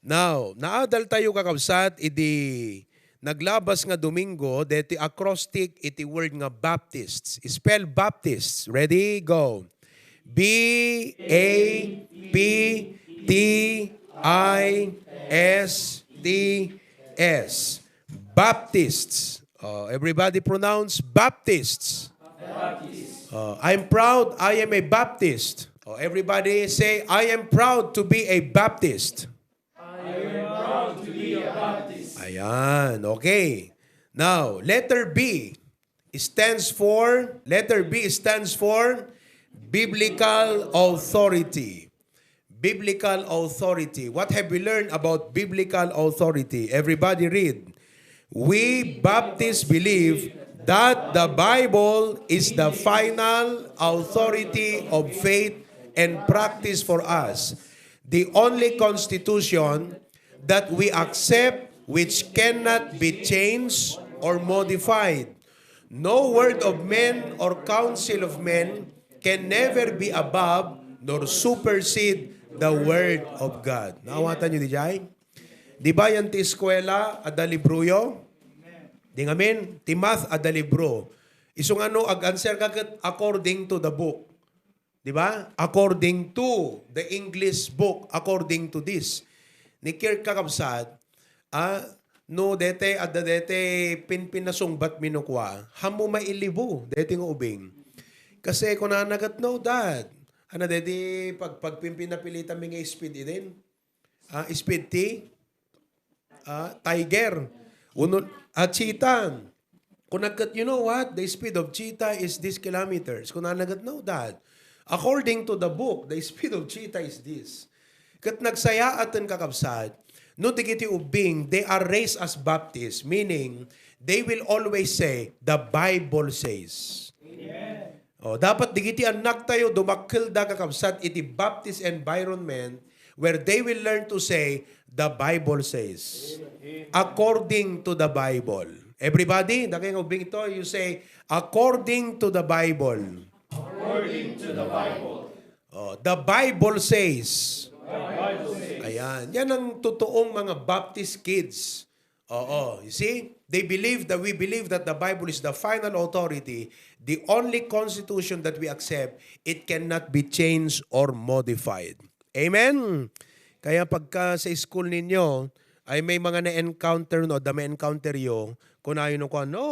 Now, naadal tayo kakabsat, iti naglabas nga Domingo, deti acrostic, iti word nga Baptists. Spell Baptists. Ready? Go. B-A-P-T-I-S-T-S. Baptists. Everybody pronounce Baptists. I'm proud I am a Baptist. Everybody say, I am proud to be a Baptist. Ayan, okay. Now, letter B stands for biblical authority. Biblical authority. What have we learned about biblical authority? Everybody read. We Baptists believe that the Bible is the final authority of faith and practice for us. The only constitution that we accept which cannot be changed or modified. No word of men or counsel of men can never be above nor supersede the word of God. Naawatan nyo di jay? Di ba yan ti eskwela ada libruyo? Di ngamin, ti math ada libro. Isong ano, ag-answer kagat according to the book. Di ba? According to the English book, according to this. Ni Kirk kakabsat, no, dete, adda dete, pinasungbat minukwa, hamo mailibo, dete nga ubing. Kasi kung nanagat, no, dad. Ano, dete, pagpimpin na pilitan may nga speed din. Speed T, tiger, cheetah. Kung nagat, you know what? The speed of cheetah is this kilometers. Kung nanagat, no, dad. According to the book, the speed of cheetah is this. Kat nagsaya atan kakabsat, no digiti ubing, they are raised as Baptists, meaning they will always say, the Bible says. Amen. Dapat digiti anak tayo, dumakil da kakabsat, iti Baptist environment, where they will learn to say, the Bible says. Amen. According to the Bible. Everybody, dakay ubing ito, you say, according to the Bible. According to the Bible. The Bible says. Ayan. Yan ang totoong mga Baptist kids. You see? We believe that the Bible is the final authority, the only constitution that we accept, it cannot be changed or modified. Amen? Kaya pagka sa school ninyo, ay may mga na-encounter, no, may-encounter yo, kung ayon ko, no,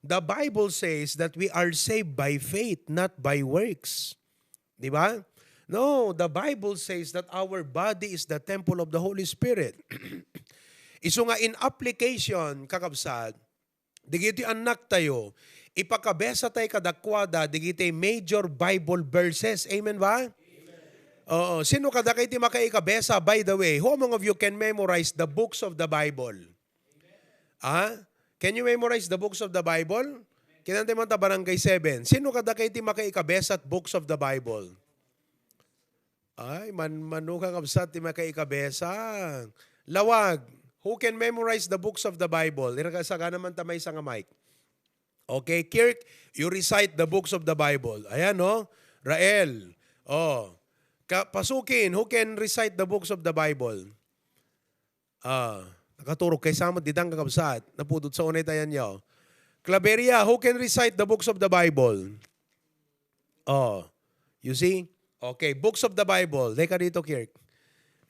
the Bible says that we are saved by faith, not by works. Di ba? No, the Bible says that our body is the temple of the Holy Spirit. Iso nga in application, kakabsat, digiti anak tayo, ipakabesa tayo kadakwada, digiti major Bible verses. Amen ba? Amen. Sino kada kayo ti makaikabesa? By the way, who among of you can memorize the books of the Bible? Can you memorize the books of the Bible? Kinante man ta Barangay 7. Sino kada kayo ti makaikabesa at books of the Bible? Ay, manukang absat ti makaikabesa. Lawag, who can memorize the books of the Bible? Irakasaga naman tamay sa nga mic. Okay, Kirk, you recite the books of the Bible. Ayan, no? Rael. Pasukin, who can recite the books of the Bible? Nakaturok kay samot ditang kakabsat. Napudot sa unay tayan nyo. Claveria, who can recite the books of the Bible? You see? Okay, books of the Bible. Teka dito, Kirk.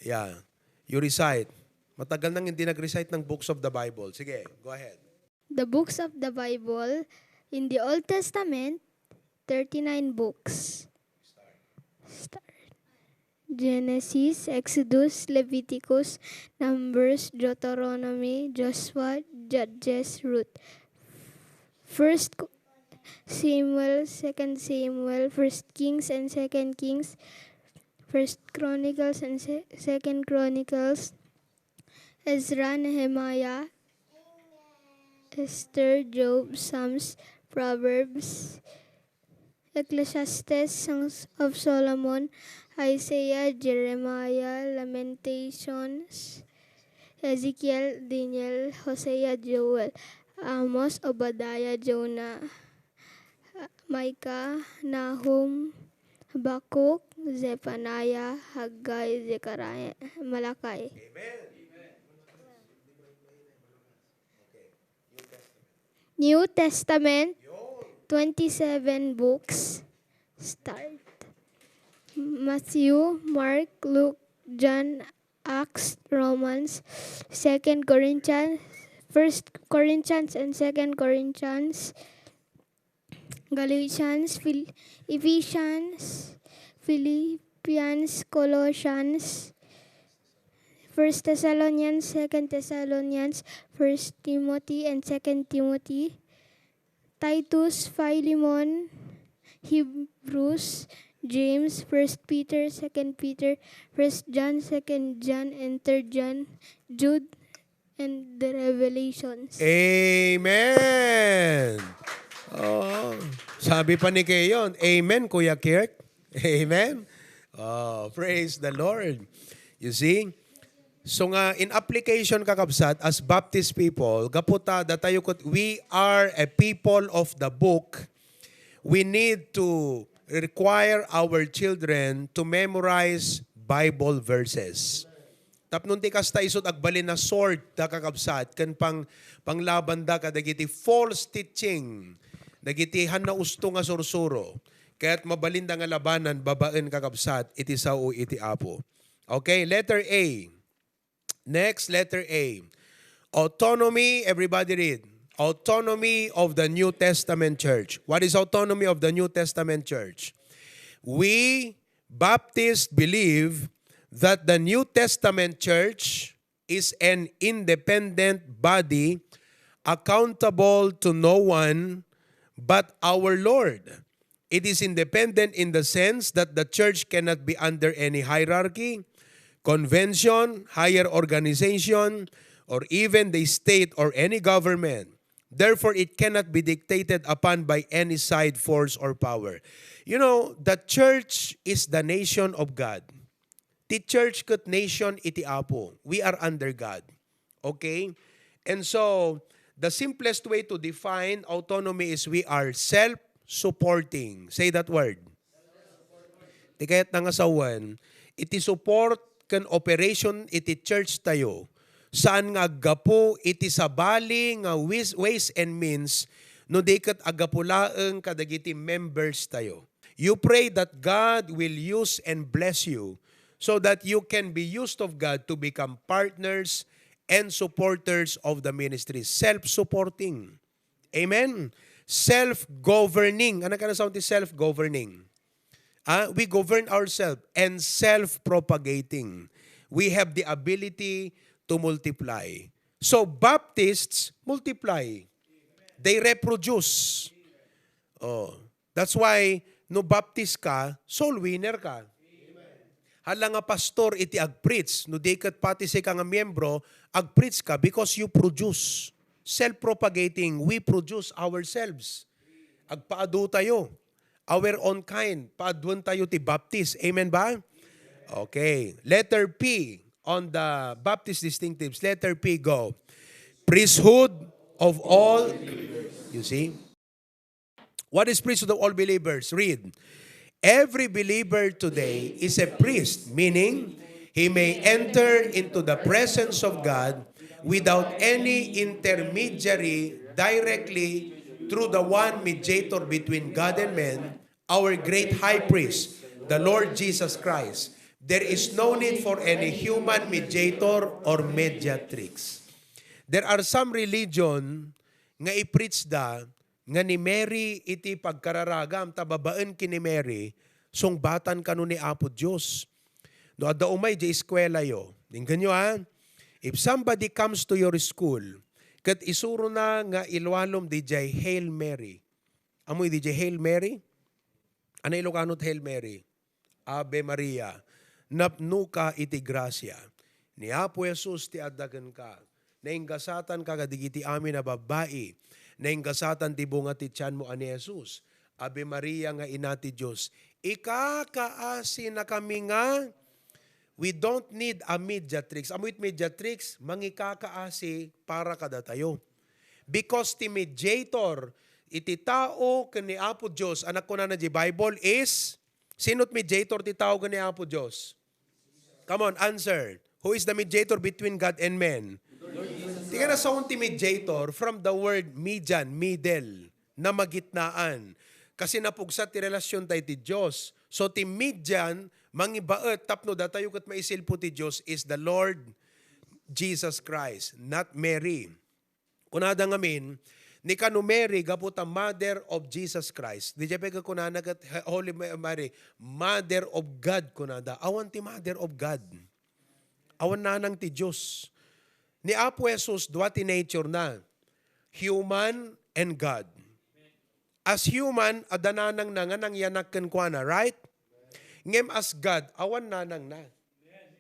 Yeah. You recite. Matagal nang hindi nag-recite ng books of the Bible. Sige, go ahead. The books of the Bible, in the Old Testament, 39 books. Start. Genesis, Exodus, Leviticus, Numbers, Deuteronomy, Joshua, Judges, Ruth. First Samuel, 2 Samuel, 1 Kings and 2 Kings, 1 Chronicles and 2 Chronicles, Ezra, Nehemiah, Esther, Job, Psalms, Proverbs, Ecclesiastes, Songs of Solomon, Isaiah, Jeremiah, Lamentations, Ezekiel, Daniel, Hosea, Joel, Amos, Obadiah, Jonah, Micah, Nahum, Habakkuk, Zephaniah, Haggai, Zechariah, Malachi. New Testament, 27 books. Start. Matthew, Mark, Luke, John, Acts, Romans, 2 Corinthians, 1 Corinthians and 2 Corinthians, Galatians, Ephesians, Philippians, Colossians, 1 Thessalonians, 2 Thessalonians, 1 Timothy and 2 Timothy, Titus, Philemon, Hebrews, James, 1 Peter, 2 Peter, 1 John, 2 John, and 3 John, Jude, and the Revelations. Amen! Oh, sabi pa ni Keyon, Amen, Kuya Kirk. Amen? Oh, praise the Lord. You see? So nga, in application kakabsat, as Baptist people, gaputa, datayo we are a people of the book. We need to require our children to memorize Bible verses. Tapnon ti kasta isot agbalin na sword da kakabsat ken panglaban da kadagiti false teaching dagiti han na usto nga sursuro kaya't mabalinda nga labanan babaen kakabsat iti sao iti apo. Okay, letter A. Next, letter A. Autonomy, everybody read. Autonomy of the New Testament Church. What is autonomy of the New Testament Church? We Baptists believe that the New Testament Church is an independent body accountable to no one but our Lord. It is independent in the sense that the church cannot be under any hierarchy, convention, higher organization, or even the state or any government. Therefore, it cannot be dictated upon by any side force or power. You know, the church is the nation of God. The church ket nation iti apo. We are under God. Okay? And so, the simplest way to define autonomy is we are self-supporting. Say that word. Di kaya't nangasawan, iti support kan operation iti church tayo, saan nga agapo iti sabali nga ways and means no dikat agapulaeng kadagiti members tayo. You pray that God will use and bless you so that you can be used of God to become partners and supporters of the ministry. Self-supporting. Amen? Self-governing. Ano ka na sound is self-governing? We govern ourselves and self-propagating. We have the ability to multiply. So, Baptists multiply. They reproduce. Oh, that's why, no Baptist ka, soul winner ka. Hala nga pastor, iti ag-preach. No dikat pati si ka nga miyembro, ag-preach ka because you produce. Self-propagating, we produce ourselves. Agpaadu tayo. Our own kind. Paadwan tayo ti Baptist. Amen ba? Okay. Letter P on the Baptist distinctives. Letter P, go. Priesthood of all. You see? What is priesthood of all believers? Read. Every believer today is a priest, meaning he may enter into the presence of God without any intermediary directly through the one mediator between God and man, our great high priest, the Lord Jesus Christ. There is no need for any human mediator or mediatrix. There are some religion nga i-preach da nga ni Mary iti pagkararagam tababaen kini Mary sung batan kanu ni Apo Dios. No adda umay di eskwela yo. Dinggan nyo ha. If somebody comes to your school ket isuro na nga ilwalom DJ Hail Mary. Amoy DJ Hail Mary? Ano Ilocanot Hail Mary? Ave Maria. Napno ka iti grasya. Ni Apo Jesus ti addaken ka. Nainggasatan ka kadigiti amin na babae. Nainggasatan ti bunga ti tiyan mo ani Jesus. Ave Maria nga ina ti Diyos. Ikakaasi na kami nga. We don't need a mediatrix. Amoy mediatrix, mangikakaasi para kada tayo. Because the mediator, iti tao kani Apo Diyos, anak ko na di Bible is Sino't mediator ti tawag ni Apo Diyos? Come on, answer. Who is the mediator between God and men? Tingnan na sa unti mediator from the word median, middle, na magitnaan. Kasi napugsat ti relasyon tayo ti Diyos. So ti median, mangibaet, tapno datayo kat maisilpo ti Diyos is the Lord Jesus Christ, not Mary. Kunada ngamin, ni kanu Mary, gaputa Mother of Jesus Christ. Di jay pega kunana kat Holy Mary, Mother of God kunada. Awan ti Mother of God. Awan nanang ti Diyos. Ni Apo Jesus, dua ti nature na. Human and God. As human, adananang na nga nang yanak kwa na, right? Ngem as God, awan nanang na.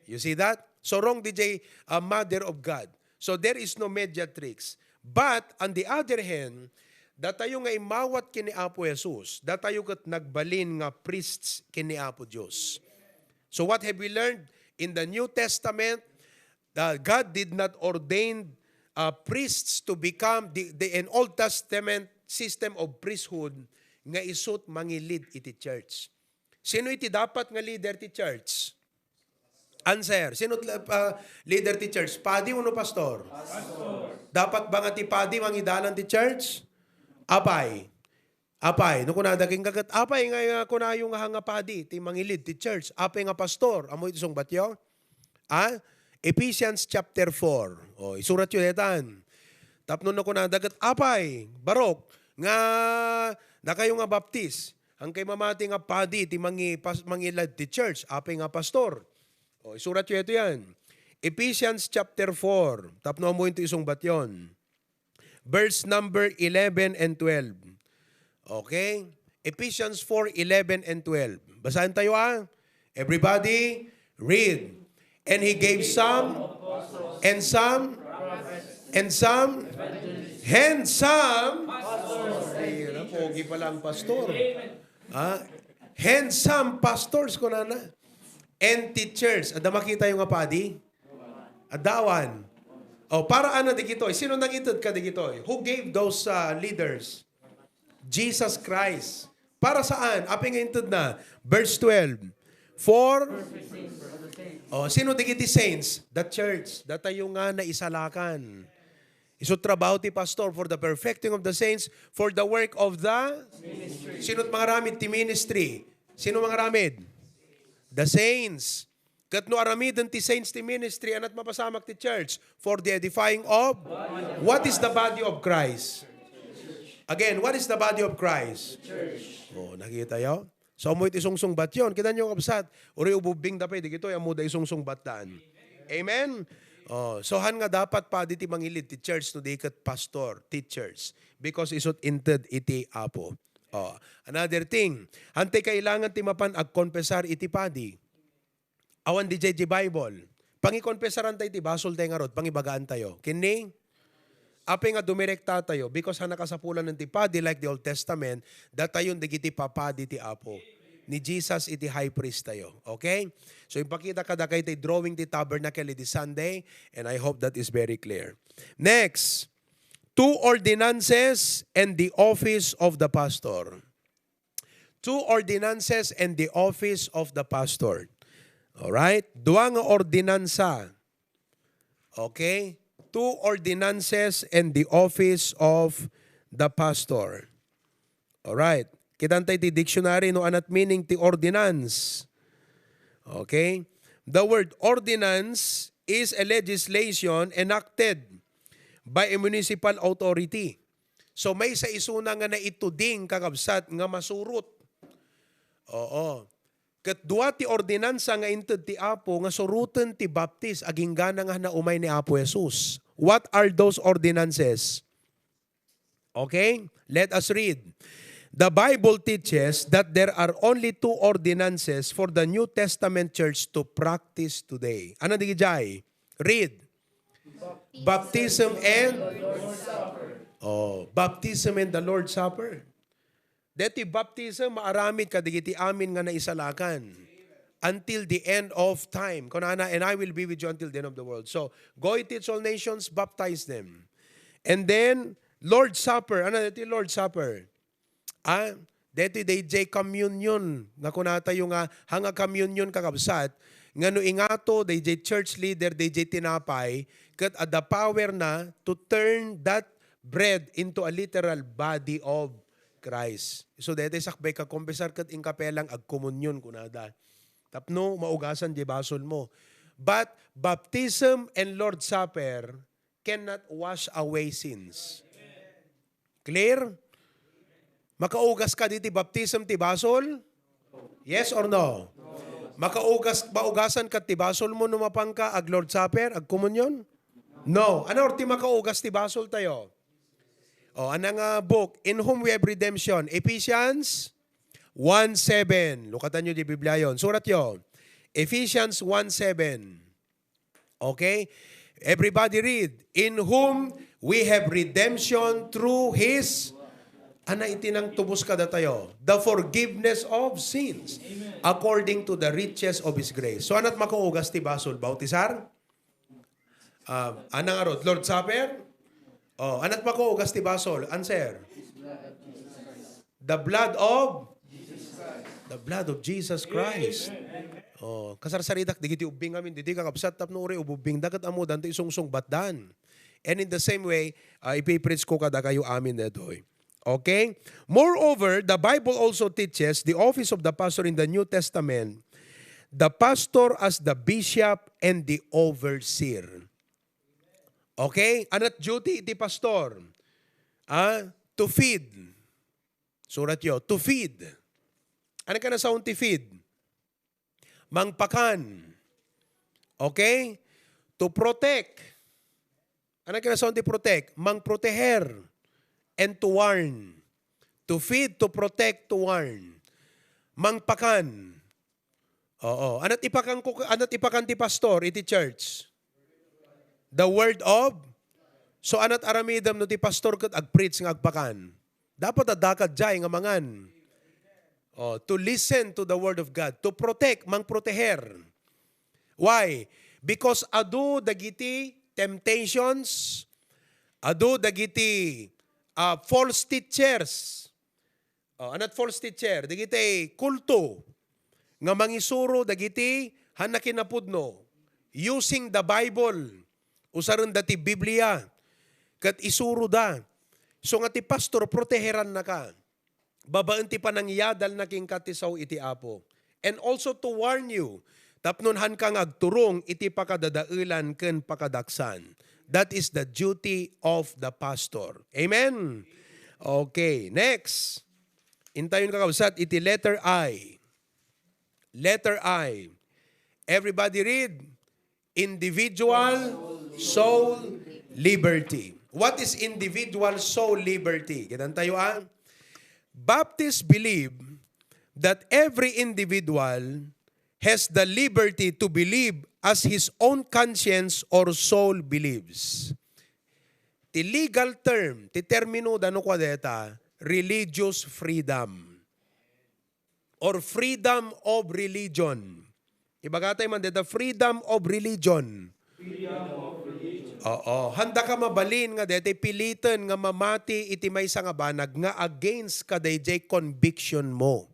You see that? So wrong DJ, Mother of God. So there is no mediatrix. But on the other hand, datayo nga imawat kini Apo Jesus, datayo kat nagbalin nga priests kini Apo Diyos. So what have we learned? In the New Testament, God did not ordain priests to become an Old Testament system of priesthood nga isut mangilid iti church. Sino iti dapat nga leader ti church? Answer. Sino leader ti church? Padi o no pastor? Pastor. Dapat ba nga ti padi mangidalan ti church? Apay. Apay. No kunadaking kagat. Apay nga kunayo nga hanga padi ti mangilid ti church. Apay nga pastor. Amoy iti song batyo? Ephesians chapter 4. O, isurat yun etan. Tapno na kunadagat. Apay. Barok. Nga na kayo nga baptis. Ang kay mamati nga padi ti mangilad ti church. Apay nga pastor. O, isurat yun ito yan. Ephesians chapter 4. Tapno mo ito isong batyon. Verse number 11 and 12. Okay? Ephesians 4:11 and 12. Basahin tayo Everybody, read. And he gave some, and some, and some, handsome. Pogi pala ang pastor. Handsome pastors ko na. And teachers. Ada makita yung apadi? Adawan. Para ano digitoy? Sino nangitod ka digitoy? Who gave those leaders? Jesus Christ. Para saan? Aping ngintod na. Verse 12. For sino digiti saints? The church. Datayo nga na isalakan. Iso trabaho ti pastor for the perfecting of the saints, for the work of the ministry. Sino't mga ramid ti ministry? Sino mga ramid? The saints. Kat no aramidon ti saints ti ministry, anat mapasamak ti church for the edifying of? What is the body of Christ? Again, what is the body of Christ? Church. Nakita yo? So mo iti sungsung bat yun. Kita nyo kapsat. Uri ububing dapay. Di kito yung muda isungsung bataan. Amen? So han nga dapat pa di ti mangilid ti church no di kat pastor, teachers. Because isot inted iti apo. Another thing. Hante kailangan ti mapan ag-confessar iti padi. Awan di jay Bible. Pangi-confessaran tayo iti basol tayo nga rod. Pangibagaan tayo. Kini? Ape nga dumirekta tayo because nakasapulan ng tipadi like the Old Testament, datayon digiti papadi ti Apo. Ni Jesus iti high priest tayo. Okay? So ipakita kada kay ti drawing ti tabernacle iti Sunday and I hope that is very clear. Next, 2 ordinances and the office of the pastor. 2 ordinances and the office of the pastor. Alright? Dua nga ordinansa. Okay? 2 ordinances and the office of the pastor. Alright. Kitantay ti dictionary no anat meaning ti ordinance. Okay? The word ordinance is a legislation enacted by a municipal authority. So may sa isuna nga na ituding kakabsat nga masurot. Oo. Kat dua ti ordinansa nga inted ti Apo nga surutan ti baptis aging gana nga na umay ni Apo Jesus. What are those ordinances? Okay? Let us read. The Bible teaches that there are only 2 ordinances for the New Testament church to practice today. Ano di jay? Read. Baptism and Lord's Supper. Baptism and the Lord's Supper. Deti baptism maaramid kadigiti amin nga naisalakan until the end of time. Kunana, and I will be with you until the end of the world. So, go teach all nations, baptize them. And then, Lord's Supper. Ano deti Lord's Supper? Dito DJ communion. Nga kunata yung hanga communion kakabsat. Nga no ingato, DJ church leader, DJ tinapay, kat at the power na to turn that bread into a literal body of Christ. So dito sakbay ka kumpesar kat inkapelang ag komunyon kunada. Tapno, maugasan di basol mo. But baptism and Lord's Supper cannot wash away sins. Clear? Makaugas ka dito baptism ti basol? Yes or no? Maugasan ka ti basol mo numapang ka ag Lord's Supper, ag komunyon? No. Ano ti makaugas ti basol tayo? Anang book, In Whom We Have Redemption, Ephesians 1:7. Lukatan nyo di Biblia yon. Surat yun. Ephesians 1:7. Okay? Everybody read. In whom we have redemption through His, itinang tubos kada tayo, the forgiveness of sins, according to the riches of His grace. So anat makaugas ti basol, bautisar? Anang arod, Lord Supper? Anat makaugas ti basol? Answer. The blood of? The blood of Jesus Christ. Kasarsaridak, di kiti ubing amin, di kakapsat tap no uri, ububing dagat amo, dante isungsung batdan. And in the same way, ipipreach ko kada kayo amin na doy. Okay? Moreover, the Bible also teaches the office of the pastor in the New Testament, the pastor as the bishop and the overseer. Okay? Anat duty iti pastor? To feed. Surat yo, to feed. Ano ka na sa unti feed? Mangpakan. Okay? To protect. Ano ka na sa unti protect? Mangproteher. And to warn. To feed, to protect, to warn. Mangpakan. Oo. Anat ipakan ti pastor, iti church? The word of? So anat aramidam no ti pastor kat agpreach ng agpakan. Dapat adakad jay nga mangan. To listen to the word of God. To protect, mangproteher. Why? Because adu dagiti temptations, adu dagiti false teachers. Anat false teacher? Dagiti kulto. Nga mangisuro dagiti hanakinapudno. Using the Bible. Usaron dati Biblia. Kat isuro da. So nga ti pastor, proteheran na ka. Babaan ti panangyadal na king katisaw iti apo. And also to warn you, tapnunhan kang agturong iti pakadadailan ken pakadaksan. That is the duty of the pastor. Amen? Okay, next. Intayon kakabsat iti letter I. Letter I. Everybody read. Individual soul liberty. What is individual soul liberty? Ganun tayo Baptists believe that every individual has the liberty to believe as his own conscience or soul believes. The legal term, ti termino dano kwa deta, religious freedom or freedom of religion. Ibagatay man deta, freedom of religion. Freedom of religion. Handa ka mabalin nga dete pilitan nga mamati iti maysa nga banag nga against ka dayjay conviction mo.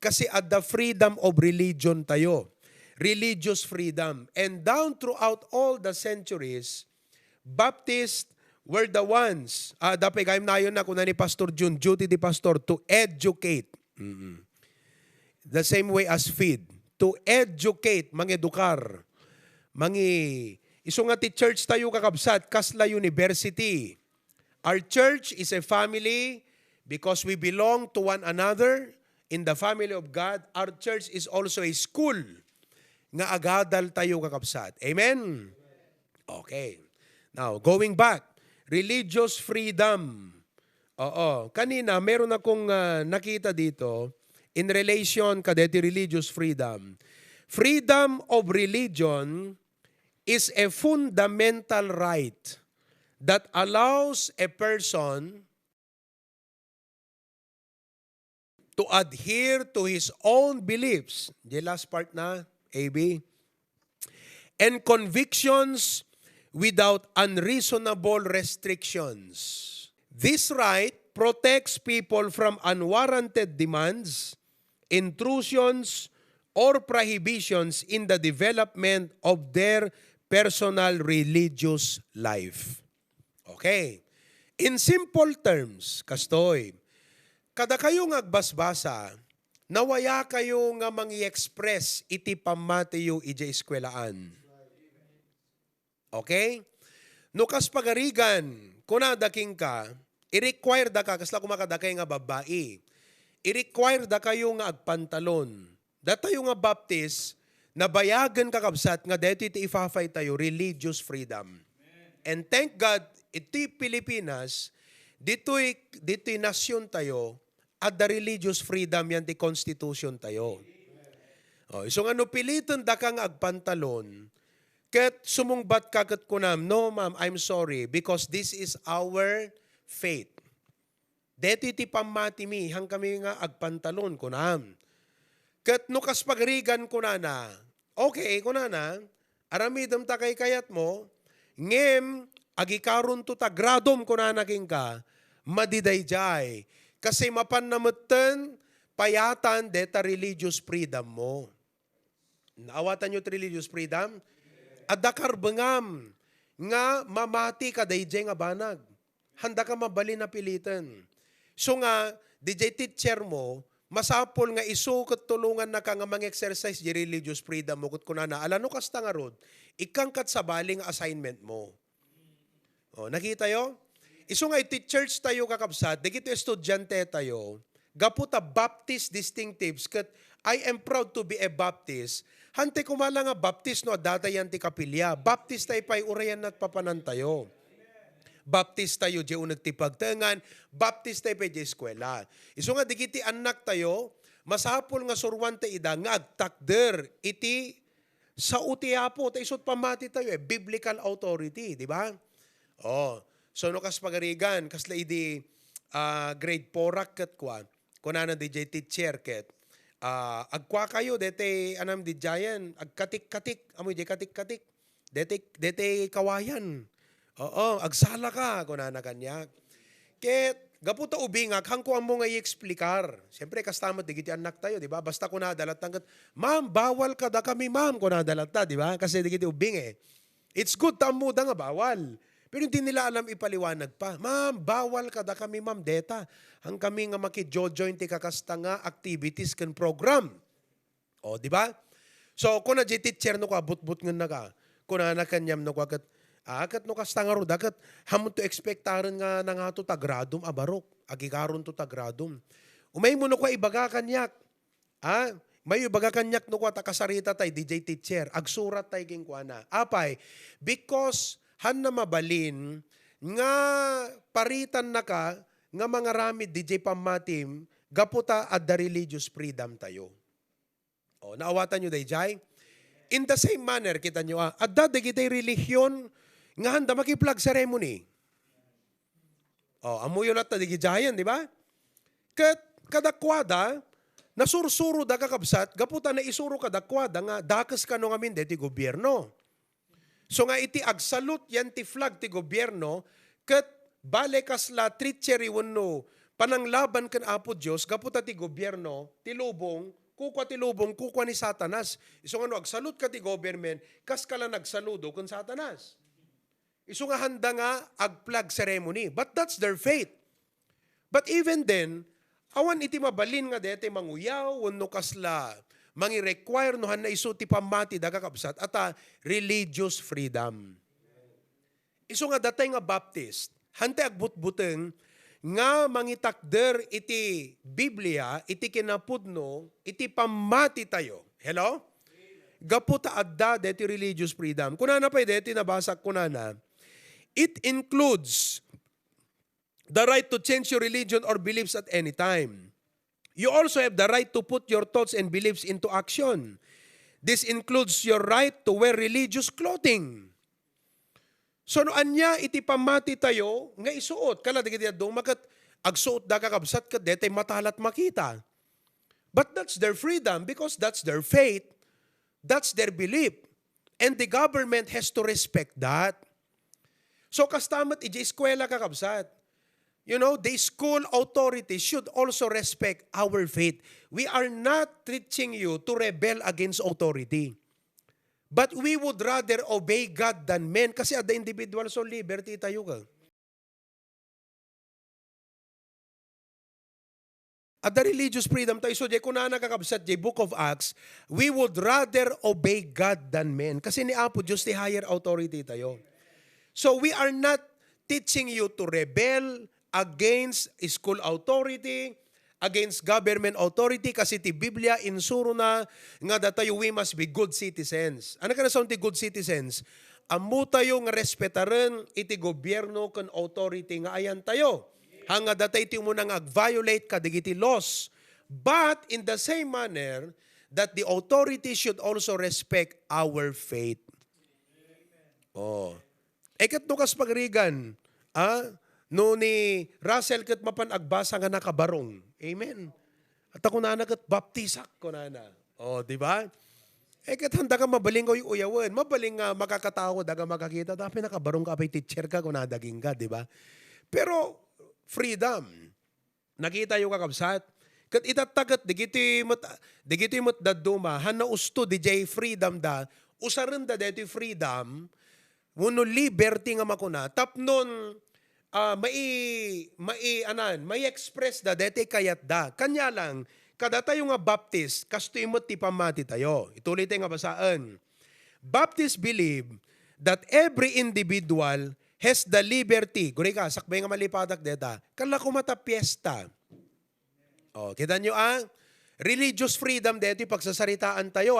Kasi at the freedom of religion tayo. Religious freedom. And down throughout all the centuries, Baptists were the ones, dapat kayong na yun na kung na ni Pastor June, duty di pastor to educate. The same way as feed. To educate, mangedukar. Iso nga ti church tayo kakabsat, Kasla University. Our church is a family because we belong to one another in the family of God. Our church is also a school nga agadal tayo kakabsat. Amen? Okay. Now, going back, religious freedom. Kanina, meron akong nakita dito in relation kadeti religious freedom. Freedom of religion is a fundamental right that allows a person to adhere to his own beliefs. The last part na, AB. And convictions without unreasonable restrictions. This right protects people from unwarranted demands, intrusions, or prohibitions in the development of their personal religious life. Okay. In simple terms, kastoy, kada kayo nga agbasbasa, nawaya kayo nga mangi-express iti pamatiyo ija eskwelaan. Okay? No kas pagarigan, kunadaking ka, i-require da ka, kasla kumakadakay nga babae, i-require da kayo nga agpantalon. Datayo nga baptist, nabayagan kakabsat nga dito iti ifafay tayo, religious freedom. And thank God, iti Pilipinas, dito'y nasyon tayo, at the religious freedom yan ti constitution tayo. So nga no piliton da kang agpantalon, ket sumungbat ka ket kunam, no ma'am, I'm sorry, because this is our faith. Dito iti pamati mi, hang kami nga agpantalon kunam. Ket no kas pagrigan kunana, okay kunana, aramidem ta kay kayat mo, ngem agikaron to ta gradom kunana king ka, madidayjay. Kasi mapannamutan, payatan deta religious freedom mo. Naawatan nyo religious freedom? Adakar bengam, nga mamati ka dayjay nga banag. Handa ka mabali na pilitan. So nga, DJ teacher mo, masapol nga isukot tulungan na ka nga mang-exercise di religious freedom mo. Kut kunana, alano kasta nga rod, ikangkat sa baling assignment mo. O, nakita yo? Iso nga iti church tayo kakabsat, dagito estudyante tayo, gaputa Baptist distinctives, kat I am proud to be a Baptist. Hante kumala nga Baptist no, data yan ti kapilya. Baptist tayo pa'y urayan at papanan tayo. Baptist tayo di unag ti pagtangan, Baptist tayo pa'y di eskwela. Iso nga digiti anak tayo, masapol nga surwan tayo ida, nga agtakder, iti sa utiapo, tayo isot pamati tayo, biblical authority, di ba? Oh, so no kas pagarigan, kas la idi grade 4 ket kwa, kunana DJ teacher ket, agkwa kayo, dete anam di jayan, agkatik-katik, amoy di katik-katik, dete kawayan. Oo, agsala ka, kunana kanya. Ket, gaputa ubingak, hangko mo nga i-explikar. Siyempre, kastamat, digiti anak tayo, di ba? Basta kunadalat tangat, ma'am, bawal ka da kami, ma'am, kunadalat ta, di ba? Kasi digiti ubing eh. It's good, tamuda nga bawal. Pero hindi nila alam ipaliwanag pa. Ma'am, bawal ka da kami, ma'am, deta. Hang kami nga makijojoin ti kakasta nga activities kan program. O, di ba? So, kung na teacher no ka, but-but nga na ka, kung na kanyam no ka, akat no kasta nga ro, dakat hamon to expectaran nga nga to tagradom abarok, agikaron to tagradom. Umay mo no ka ibaga kanyak. May ibaga kanyak no ka takasarita tay DJ teacher, agsurat tay king kuana. Apay, because han na mabalin, nga paritan na ka, nga mga ramid DJ pamatim, gaputa at the religious freedom tayo. O, naawatan nyo dayjay? In the same manner, kita nyo, adda digitay relihiyon, nga handa makiplag ceremony. O, amuyo na ta digijayan, di ba? Kadakwada, nasursuro da kakabsat, gaputa na isuro kadakwada, nga dakas ka no ngamin de ti gobyerno. So nga iti agsalut yan ti flag ti gobyerno, ket balekas la treachery wano, pananglaban kan apo Diyos, gaputa ti gobyerno, ti lubong, kukwa ni Satanas. Iso nga no, agsalut ka ti government, kas ka lang nagsaludo kun Satanas. Iso nga handa nga agplag ceremony. But that's their faith. But even then, awan iti mabalin nga dete manguyaw, wano kasla, mangi-require no han na iso ti pamati daga kapsat at religious freedom. Iso nga datay nga Baptist, hante agbut-buteng nga mangitakder iti Biblia, iti kinapudno, iti pamati tayo. Hello? Gaputa adda deti religious freedom. Kunana pa deti nabasak kunana, it includes the right to change your religion or beliefs at any time. You also have the right to put your thoughts and beliefs into action. This includes your right to wear religious clothing. So no anya iti pamati tayo nga isuot kala digiti adong makat agsuot da kakabsat ket detay matalat makita. But that's their freedom because that's their faith. That's their belief. And the government has to respect that. So kastamat iti eskwela kakabsat. You know, the school authority should also respect our faith. We are not teaching you to rebel against authority. But we would rather obey God than men kasi at the individual soul liberty tayo ka. At the religious freedom tayo, so kung na nakakabsat the Book of Acts, we would rather obey God than men. Kasi ni Apo Diyos, the higher authority tayo. So we are not teaching you to rebel against school authority, against government authority, kasi ti Biblia insuro na nga datayo we must be good citizens. Ano ka na sa ti good citizens? Amu tayo nga respetaren iti gobyerno kan authority nga ayan tayo. Hanga datay ti mo nang ag-violate ka digiti laws. But in the same manner, that the authority should also respect our faith. Oh. Ekat no kas pagrigan, no ni Russell kat mapan agbasa nga nakabarong. Amen. At ako na kat baptisak ko na. Oh, di ba? Kat handa ka mabaling ko yung uyawan. Mabaling nga makakatawa, daga makakita. Tapi nakabarong ka apay teacher ka kung nadaging ka, di ba? Pero freedom. Nakita yung kakabsat. Kat itatagat, digiti mat daduma, hana usto di jay freedom da, usaran da dito freedom, wano liberty nga makuna, tapnon, may express da dete kayat da. Kanya lang, kada tayo nga Baptist, kasto imot ti pamati tayo. Ituloy tayo nga basaan. Baptists believe that every individual has the liberty. Guri ka, sakbay nga malipadak deta. Kala kumata piyesta. Oh, kita nyo religious freedom dito pagsasaritaan tayo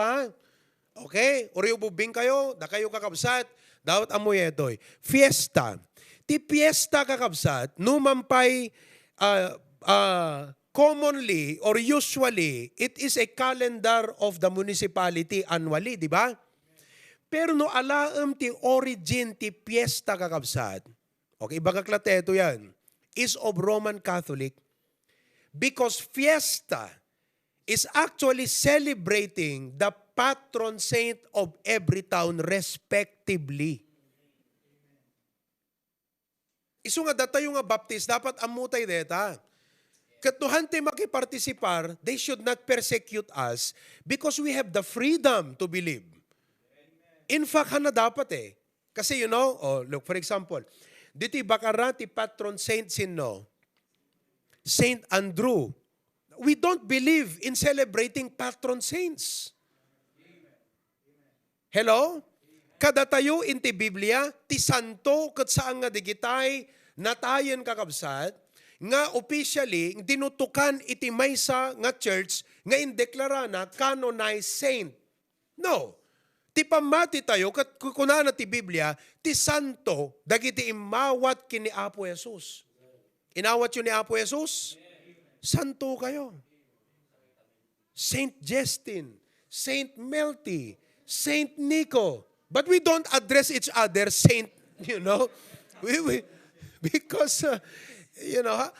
Okay? Uriyo bubing kayo, da kayo kakabsat, dapat amoy etoy. Fiesta. Ti fiesta kakabsat, numampay commonly or usually, it is a calendar of the municipality annually, di ba? Pero no alaam ti origin ti fiesta kakabsat, okay, iba kaklateto yan, is of Roman Catholic. Because fiesta is actually celebrating the patron saint of every town respectively. Isu nga datayo nga Baptist, dapat amutay deta. Katuhan tayo makipartisipar, they should not persecute us because we have the freedom to believe. In fact, hana dapat Kasi you know, look, for example, dito bakarati patron saint sino? Saint Andrew. We don't believe in celebrating patron saints. Hello? Kada tayo inti Biblia, ti santo kat saan nga digitay natayan kakabsat, nga officially dinutukan iti maysa nga church nga indeklara na canonized saint. No. Ti pamati tayo, kat kunana ti Biblia, ti santo, dagiti imawat kini Apo Jesus. Inawat yun ni Apo Jesus? Santo kayo. Saint Justin, Saint Melty, Saint Nico. But we don't address each other saint, you know. Because, you know,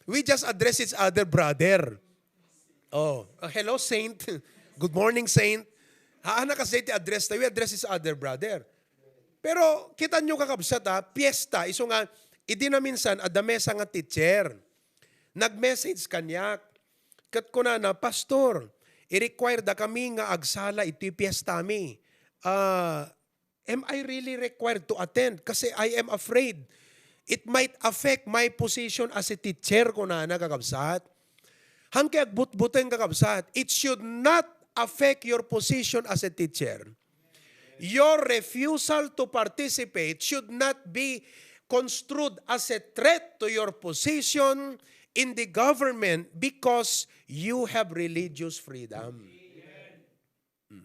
we just address each other brother. Oh, hello saint. Good morning saint. Haana kasi ti address tayo, we address each other brother. Pero kita nyo kakabsat piyesta, iso nga, idi na minsan, adamesa nga teacher. Nag-message kanyak. Kat ko na, pastor, i-require da kami nga agsala iti piyesta mi. Am I really required to attend? Kasi I am afraid. It might affect my position as a teacher ko na kakabsat. Hangke agbut-butin kakabsat, it should not affect your position as a teacher. Your refusal to participate should not be construed as a threat to your position in the government because you have religious freedom.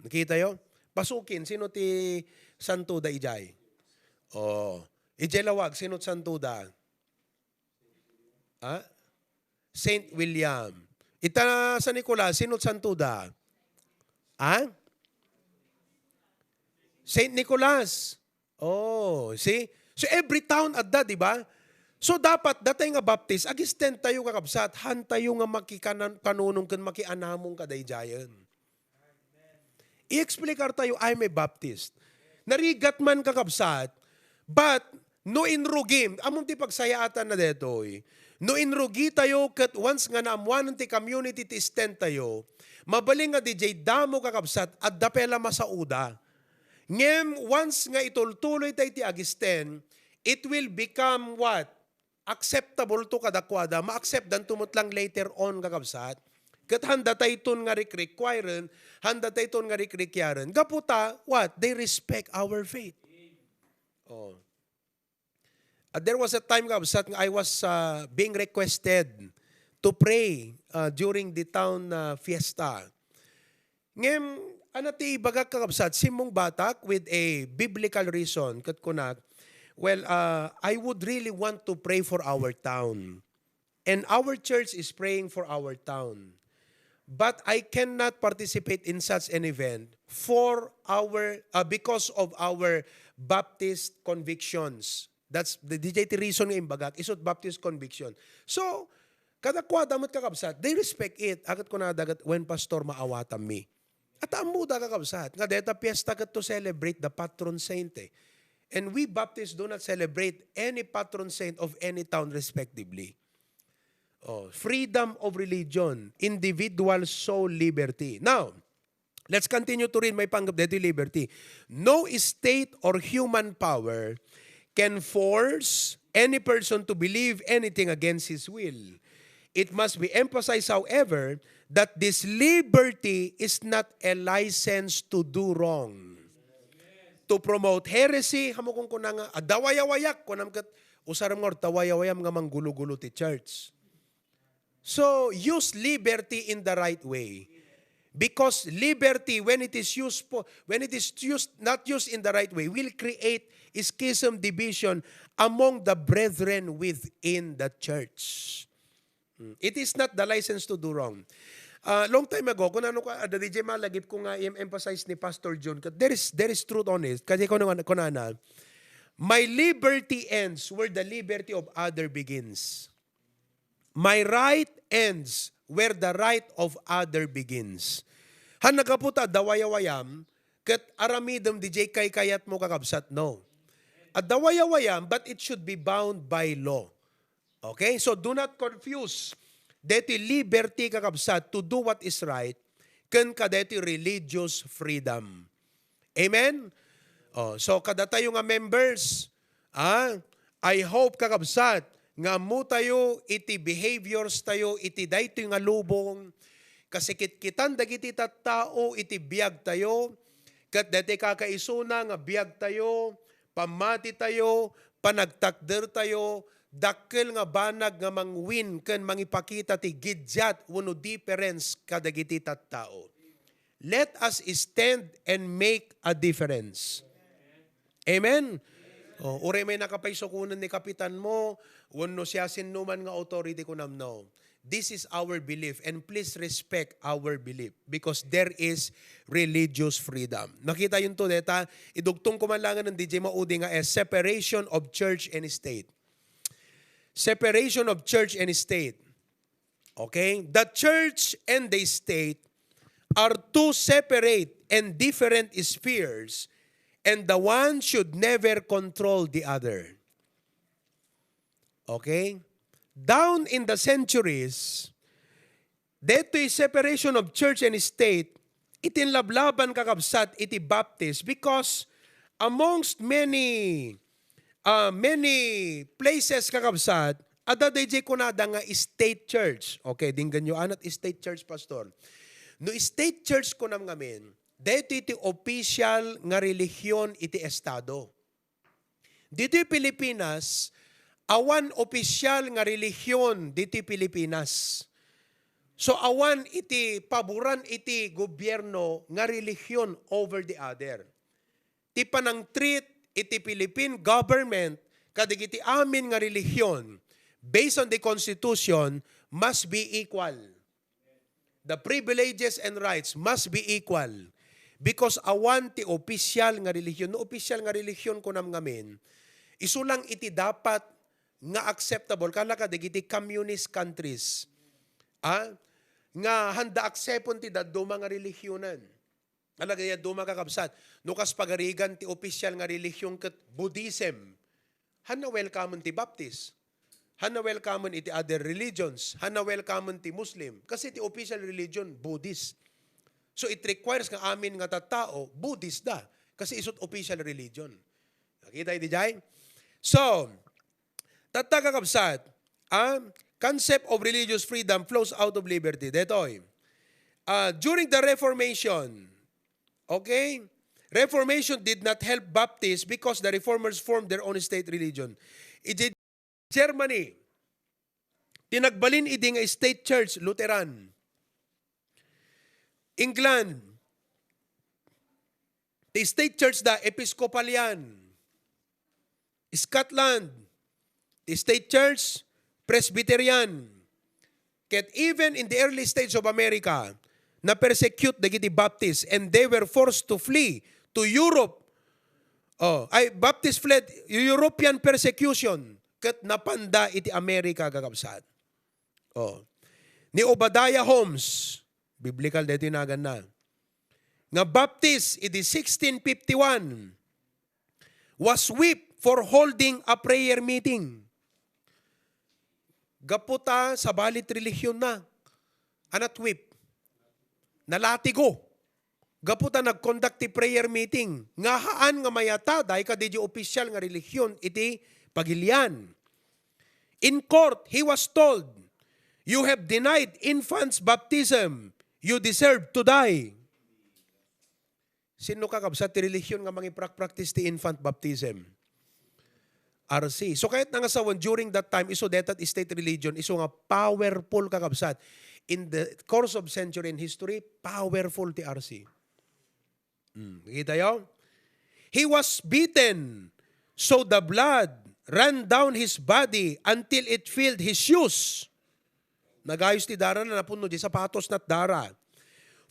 Nakita yun? Pasukin, sino ti santo da ijay? Ijay lawag, sino santo da? Saint William. Ita sa Nicolas, sino santo da? Saint Nicholas. See? So every town at that, di ba? So dapat, datay nga Baptist, agisten tayo kakabsat, han tayo nga makikanunong kan makianamong kadayjayan. I-explikar tayo, I'm a Baptist. Narigat man kakabsat, but No inrugim, amon ti pagsayaatan na detoy. No inrugi tayo kat once nga naamuan ti community ti stand tayo, mabaling nga DJ damo kakabsat at dapela masauda. Ngem once nga itultuloy tayo ti agisten, it will become what? Acceptable to kadakwada, ma-accept dan tumutlang later on kakabsat. Kat handa tayo ton nga requiren, handa tayo ton nga requiren. Gaputa, what? They respect our faith. Oh. There was a time kabsat nga I was being requested to pray during the town fiesta. Ngem, anati baga kakabsat, simong batak with a biblical reason, kat kunak, well, I would really want to pray for our town. And our church is praying for our town. But I cannot participate in such an event for because of our Baptist convictions. That's the DJT reason ng imbagak, isot Baptist conviction. So, kadakwada mo't kakabsat, they respect it. Agat ko na dagat when pastor maawatam me. At amuda kakabsat, nga deta piyesta kat to celebrate the patron saint eh. And we Baptists do not celebrate any patron saint of any town respectively. Oh, freedom of religion, individual soul liberty. Now, let's continue to read my panggap dito liberty. No state or human power can force any person to believe anything against his will. It must be emphasized, however, that this liberty is not a license to do wrong. To promote heresy, hamukong ko na nga, adawayawayak, kunam kat, usaram nga, tawayawayam nga manggulo-gulo ti church. So, use liberty in the right way. Because liberty, when it is not used in the right way, will create schism, division among the brethren within the church. It is not the license to do wrong. Long time ago, kung ano ka, the DJ malagip ko nga i-emphasize ni Pastor John, there is truth on it. Kasi kung ano, my liberty ends where the liberty of other begins. My right ends where the right of other begins. Han nagaputa, dawayawayam, kat aramidam DJ kay kayat mo kakabsat, no. At dawayawayam, but it should be bound by law. Okay? So do not confuse deti liberty kakabsat to do what is right, kan kadeti religious freedom. Amen? Oh, so kada tayo nga members, I hope kakabsat, nga mo tayo, iti behaviors tayo, iti dayto nga lubong, kasi kitkitan dagiti tattao, iti biyag tayo, kat dati kakaisuna nga biyag tayo, pamati tayo, panagtakder tayo, dakkel nga banag nga mangwin, ken mangipakita ti gidyat, wano difference kadagiti tattao. Let us stand and make a difference. Amen? Ure may nakapaysukunan ni kapitan mo, wano siya sinuman nga authority ko namno. This is our belief and please respect our belief because there is religious freedom. Nakita yun to, deta, idugtong kumalangan ng DJ Maudi nga separation of church and state. Separation of church and state. Okay? The church and the state are two separate and different spheres, and the one should never control the other. Okay? Down in the centuries, dito yung separation of church and state, itinlablaban kakabsat iti Baptist because amongst many places kakabsat, ada DJ kunada nga state church. Okay, dinggan nyo anat state church, pastor. No state church ko nam ngamin, dito iti official nga relihiyon iti estado. Dito yung Pilipinas, awan opisyal nga relihiyon dito Pilipinas. So awan iti paboran iti gobyerno nga relihiyon over the other. Ti panang treat iti Philippine government kadigiti amin nga relihiyon based on the Constitution must be equal. The privileges and rights must be equal. Because awan ti opisyal nga relihiyon. No opisyal nga relihiyon ko nam ngamin, isulang iti dapat nga acceptable kala kadigiti communist countries nga handa aksepon ti daddo mga relihiyonan. Kala kaya duma kakabsat nukas pagarigan ti opisyal nga relihiyon ket Buddhism hana welcome ti Baptist. Hana welcome iti other religions. Hana welcome ti Muslim. Kasi ti official religion, Buddhist. So it requires nga amin nga tattao, Buddhist da. Kasi isot official religion. Nakita iti jay? So, tatagakabsat, concept of religious freedom flows out of liberty. Detoy. During the Reformation, okay, Reformation did not help Baptists because the Reformers formed their own state religion. Iti Germany, tinagbalin idi nga state church, Lutheran. England, the state church da, Episcopalian. Scotland, the state church, Presbyterian. Ket even in the early stage of America, na-persecute dagiti Baptists and they were forced to flee to Europe. Baptists fled European persecution ket napanda iti Amerika kakabsat. Ni Obadiah Holmes, biblical dito inagan na, nga Baptist iti 1651 was whipped for holding a prayer meeting. Gaputa sa balit relihiyon na, anat whip, nalatigo. Gaputa nag-conduct ti prayer meeting. Nga haan nga mayata, dahil ka di official nga relihiyon, iti pagilian. In court, he was told, you have denied infants baptism. You deserve to die. Sino kakabsat ti relihiyon nga practice ti infant baptism? RC. So kahit nangasawan during that time, iso detat state religion, iso nga powerful kakabsat. In the course of century in history, powerful ti RC. Kita yo? He was beaten, so the blood ran down his body until it filled his shoes. Nagayos ti dara na napuno di sapatos na't dara.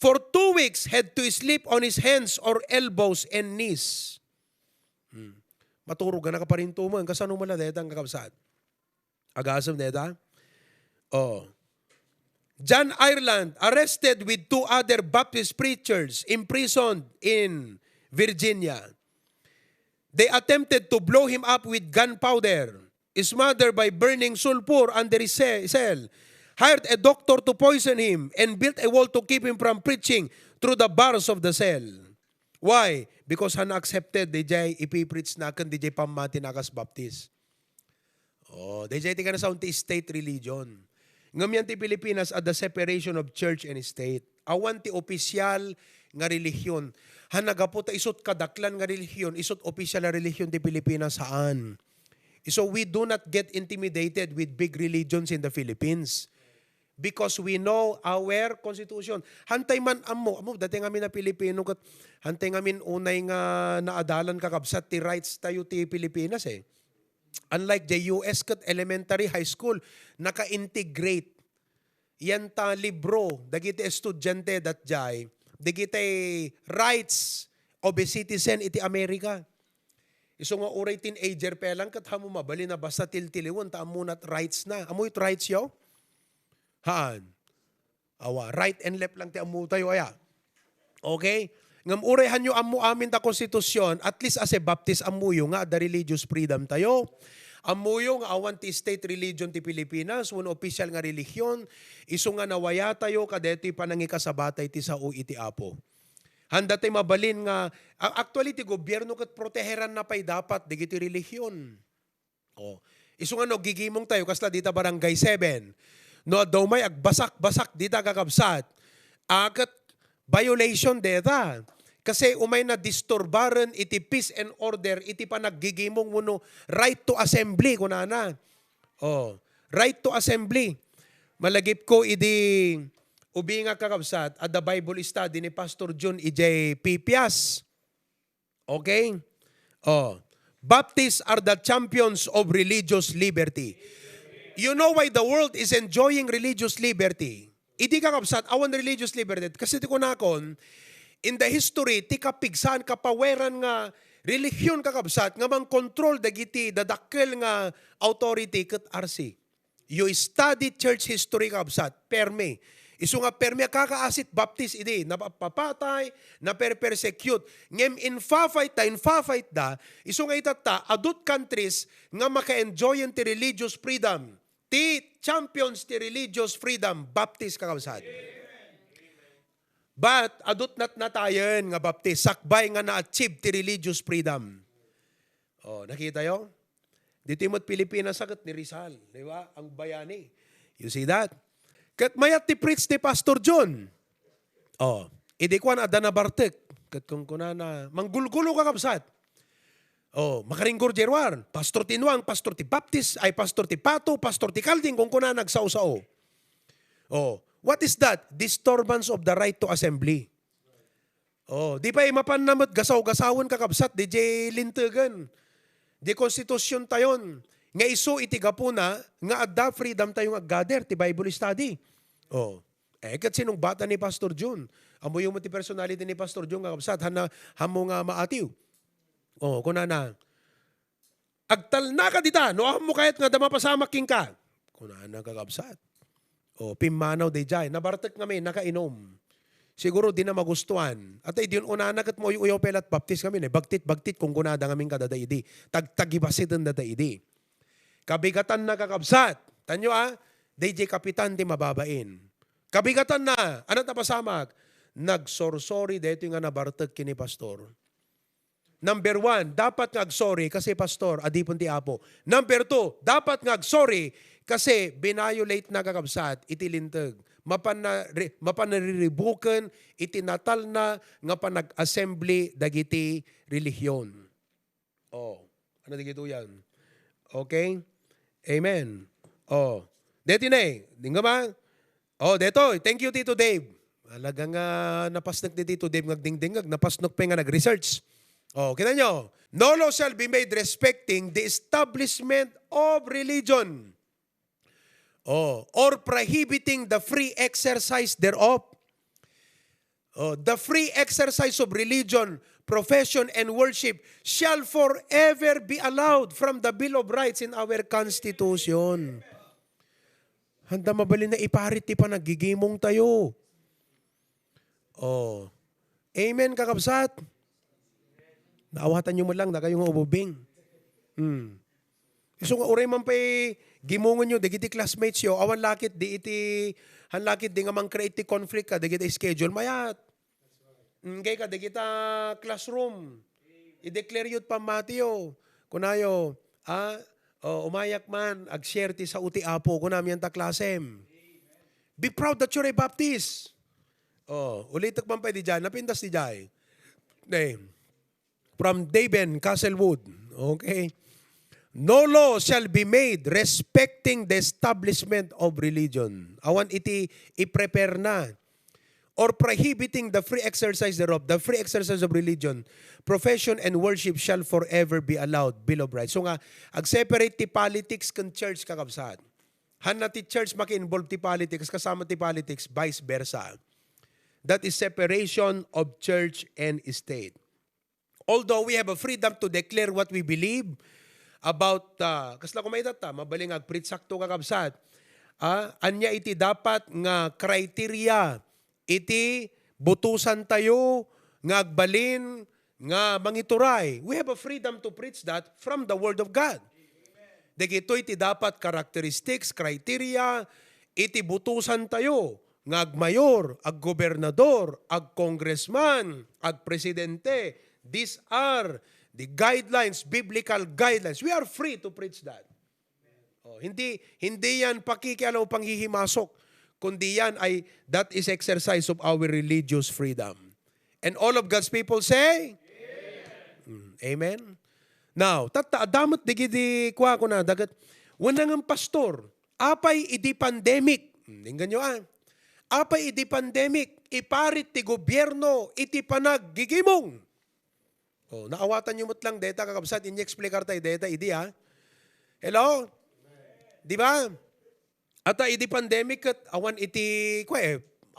For 2 weeks, had to sleep on his hands or elbows and knees. Maturog na ka pa rin tuman. Kasano mo na deta ang kakabsat? Agasam deta? John Ireland, arrested with 2 other Baptist preachers, imprisoned in Virginia. They attempted to blow him up with gunpowder, smothered by burning sulfur under his cell, hired a doctor to poison him, and built a wall to keep him from preaching through the bars of the cell. Why? Because han accepted, DJ ipipreach na kan DJ pamati nakas Baptist. DJ ti ka na sa unti state religion. Ngam ti Pilipinas at the separation of church and state. Awan ti opisyal nga relihiyon. Hanagapo ta isot kadaklan nga relihiyon, isot opisyal na relihiyon ti Pilipinas saan. So we do not get intimidated with big religions in the Philippines. Because we know our constitution. Hantay man amo dati ngamin na Pilipino kat hantay ngamin unay nga naadalan kakabsat ti rights tayo ti Pilipinas eh. Unlike the US kat elementary high school, naka-integrate yan ta libro, dagiti estudyante datjay, dagiti rights of a citizen iti Amerika. Iso nga uray teenager pelang kat hamo mabali na basta tiltiliwan ta amunat rights na. Amo it rights yo? Haan? Right and left lang ti amu tayo aya. Okay? Ngam urehan nyo amu amin ta konstitusyon, at least as a Baptist amuyo nga the religious freedom tayo. Amuyo nga awan ti state religion ti Pilipinas, one official nga relihiyon, iso nga nawaya tayo kadeti panangikasabatay ti sao iti apo. Handa tayo mabalin nga, actually ti gobyerno kat proteheran na pa'y dapat digiti relihiyon. Iso nga no, gigimong tayo, kasla dita barangay 7. No, daw may agbasak-basak dita kakabsat. Akat violation deta. Kasi umay na disturbaran iti peace and order, iti panaggigimong muno right to assembly kunana. Right to assembly. Malagip ko idi ubi nga kakabsat at the Bible study ni Pastor John E.J. Pipias. Okay? Baptists are the champions of religious liberty. You know why the world is enjoying religious liberty? Idi kakabsat, awan religious liberty. Kasi ti kunakon, in the history, ti kapigsan, kapaweran nga, relihiyon kakabsat, nga mang control dagiti, dadakkel nga authority kat RC. You study church history kakabsat, perme. Isu nga permia kakaasit baptis idi, napapatay, naperpersecute. Ngem in fa-fight da, isu nga itata, adult countries nga maka-enjoyin ti religious freedom. Ti champions ti religious freedom, baptis kakabsat. But adult natayen nga baptis, sakbay nga na-achieve ti religious freedom. Oh, nakita yo? Dito mo't Pilipinas sagot ni Rizal, di ba? Ang bayani. You see that? Kat mayat ti preach ti Pastor John. Oh, idi ko na adana bartek. Kat kung kunana, manggulgulo ka kapsat. Oh, makaringgor jerwar. Pastor Tinuang, Pastor ti Baptist, ay Pastor ti Pato, Pastor ti Kalding, kung kunana nagsao-sao. Oh, what is that? Disturbance of the right to assembly. Oh, di pa mapanamot gasaw-gasawon kakabsat, di jay lintegan. Di konstitusyon tayon. Nga iso itigapuna, nga adda freedom tayong aggather, ti Bible study. Oh, kat sinong bata ni Pastor John? Amo yung ti personality ni Pastor John kakabsat, hamo nga maatiw. Oh, kunana, agtal na ka dita, no mo kahit nga damapasamak king ka. Kunana kakabsat. Oh, pimanaw day jay, nabartek kami, nakainom. Siguro di na magustuhan. At ay diyon una nakat mo yung uyaw pelat baptist kami. Bagtit kung kunada kaming kadadaidi. Tagtagibasitan dadaidi. Kabigatan na kakabsat. Tanyo DJ kapitan di mababain. Kabigatan na. Ano tapasamak? Nagsorsori dito nga nabartag kini pastor. Number 1, dapat ngagsorry kasi pastor, adipon ti apo. Number 2, dapat ngagsorry kasi binayolate na kakabsat, itilintag. Mapanariribukan, itinatal na nga panag-assembly dagiti relihiyon. Oh, ano dagito yan? Okay? Amen. Oh, deti na Dinga ba? Oh, deto. Thank you, Tito Dave. Alagang napasnak ni Tito Dave ngagdingdingag, napasnak pa nga nag-research. Oh, kita nyo. No law shall be made respecting the establishment of religion. Oh, or prohibiting the free exercise thereof. Oh, the free exercise of religion, profession, and worship shall forever be allowed from the Bill of Rights in our Constitution. Handa mabalin na iparit ti pa nagigimong tayo. Oh, amen kakabsat. Naawatan nyo mo lang na kayong ububing. So nga uray man pa'y gimungon nyo, digiti classmates yo, awan lakit di iti, hanlakit di nga mang create conflict ka, digiti schedule, mayat. Ngay ka, digita classroom. I-declare yun pamatiyo. Kunayo, umayak man, ag-share ti sa uti apo, kunami yan ta klasem. Be proud that you're a Baptist. Ulitak man pa di dyan, napindas di dyan. From Daven, Castlewood. Okay. No law shall be made respecting the establishment of religion. Awan iti i-prepare na. Or prohibiting the free exercise thereof. The free exercise of religion, profession, and worship shall forever be allowed. Bill of Rights. So nga, ag-separate ti politics kan church kakabsat. Hanna ti church maki-involve ti politics, kasama ti politics, vice versa. That is separation of church and state. Although we have a freedom to declare what we believe, about, kasla kumay data, mabaling agprit sakto kakabsat, anya iti dapat nga criteria, iti butusan tayo, nga agbalin, nga mangituray. We have a freedom to preach that from the Word of God. Dagito iti dapat characteristics, criteria, iti butusan tayo, nga agmayor, aggobernador, agcongressman, agpresidente. These are the guidelines, biblical guidelines. We are free to preach that. Hindi yan pakikialaw panghihimasok, kundi yan ay that is exercise of our religious freedom. And all of God's people say? Amen. Amen. Now, damot digidi kwa ko na dagat wanang pastor, apay idi pandemic. Tingnan nyo apay idi pandemic, iparit ti gobyerno iti panaggigimong. Naawatan nyo mo't lang data kakabsat, inye-explicar tayo data, idi Hello? Di ba? At idi pandemic at awan iti,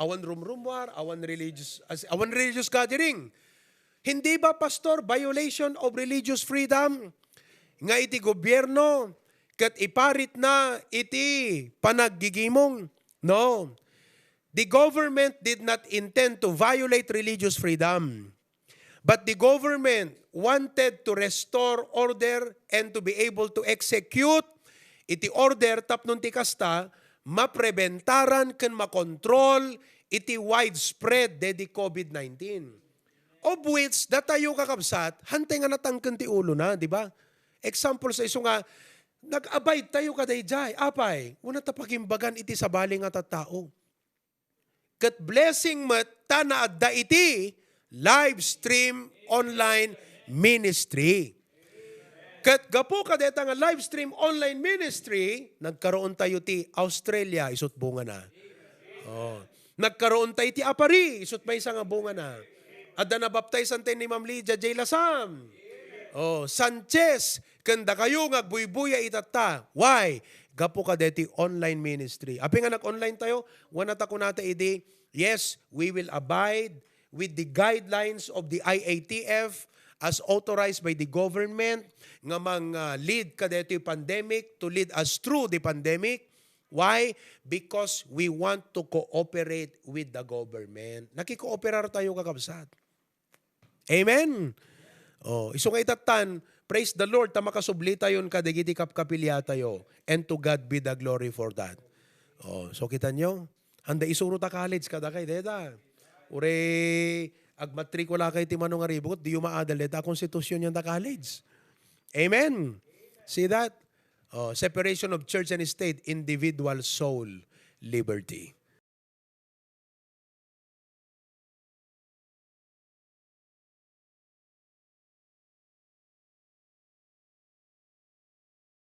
awan room war, awan religious gathering. Hindi ba, pastor, violation of religious freedom? Nga iti gobyerno, kat iparit na iti panaggigimong? No. the government did not intend to violate religious freedom. But the government wanted to restore order and to be able to execute iti order tapnon ti kasta, mapreventaran ken makontrol iti widespread dedi COVID-19. Of which, datayo kakabsat, hantay nga natangken ti ulo na, di ba? Example sa iso nga, nag-abide tayo kadayjay, apay, una tapakimbagan iti sabali nga tattao. Kat blessing met tana adda iti live stream online ministry. Kat gapo kadeta nga live stream online ministry, nagkaroon tayo ti Australia, isut bunga na. Oh. Nagkaroon tayo ti Apari, isut may isang bunga na. Adda na baptizan tayo ni Ma'am Lydia J. Lasam. Oh, Sanchez, kanda kayo nga buy-buya itata. Why? Gapo ka deti online ministry. Api nga nag-online tayo, wana ta ko nata idi, yes, we will abide with the guidelines of the IATF as authorized by the government nga lead ka deti pandemic to lead us through the pandemic. Why? Because we want to cooperate with the government. Nakikooperar tayo kakabsat. Amen? Oh, iso nga itatan, praise the Lord, ta makasubli tayon kadagiti kapkapilya tayo. And to God be the glory for that. Oh, so kita nyo, handa isuro ta college kada kay deta. Ure, agmatrikula kay ti manong aribot, di yung maadal deta konstitusyon yan ta college. Amen? See that? Oh, separation of church and state, individual soul, liberty.